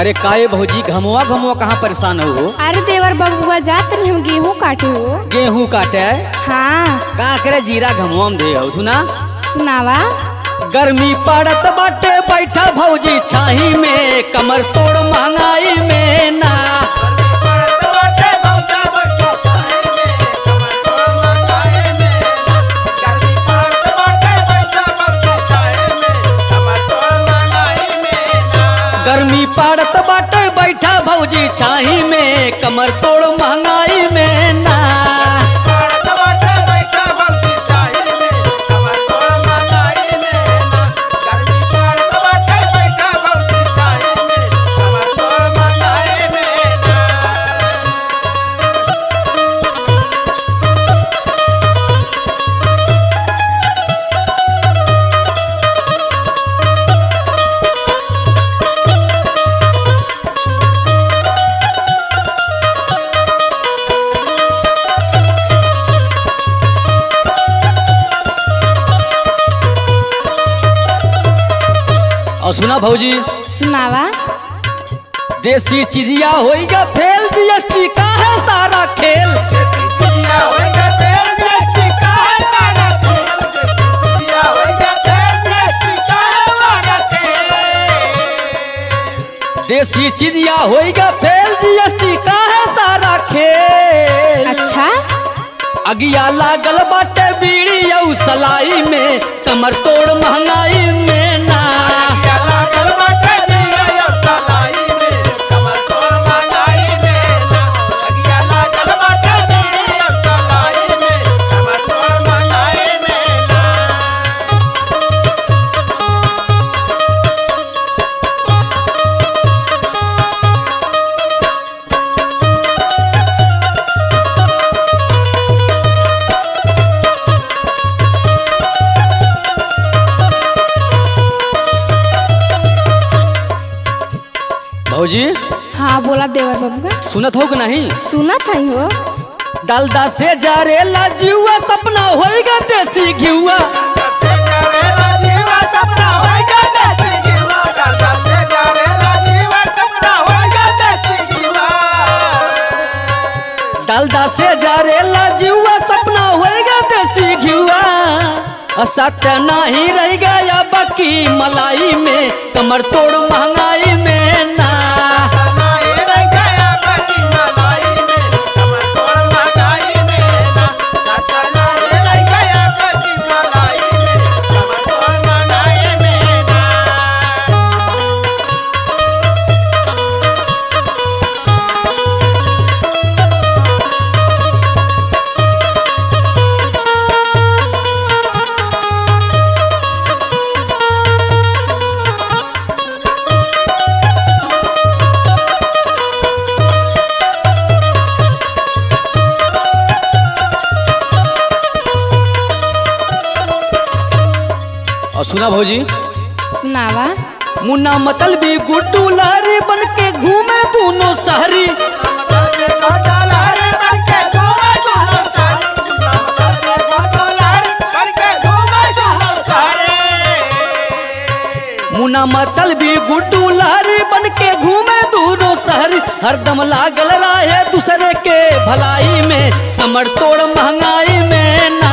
अरे काहे भौजी घमवा घमवा कहाँ परेशान हो? अरे देवर बबुआ जात नहीं हम गेहूं काटे हो। गेहूं काटे? हाँ। का करे जीरा घमवा में दे हो सुना? सुनावा। गर्मी पड़त बाटे बैठा भौजी छाही में कमर तोड़ महंगाई में ना। गर्मी पड़त बाटे बैठा भौजी छाही में कमर तोड़ महंगाई में ना। और सुना भौजी। सुनावा। देसी चीजिया होइगा फेल जीएसटी का है सारा खेल। देसी चीजिया होइगा फेल जीएसटी का है सारा खेल। अच्छा। अगिया लागल बाटे बीड़ी और सलाई में कमर तोड़ महंगाई में ना। भौजी। हाँ बोला देवर बबुआ। सुनत हो कि नहीं? सुनत है हो। डालदा से जारेला जीवा सपना होएगा देसी घिउआ। डालदा से जारेला जीवा सपना होएगा देसी घिउआ। सत्य नहीं रहेगा या बाकी मलाई में कमर तोड़ महंगाई में ना। और सुना भौजी। सुनावा। मुन्ना मतलबी गुड्डू लहरी बन के घूमे दोनों शहरी। मुन्ना मतलबी गुड्डू लहरी बन के घूमे दोनों शहरी। हरदम लागल रहे दूसरे के भलाई में कमर तोड़ महंगाई में ना।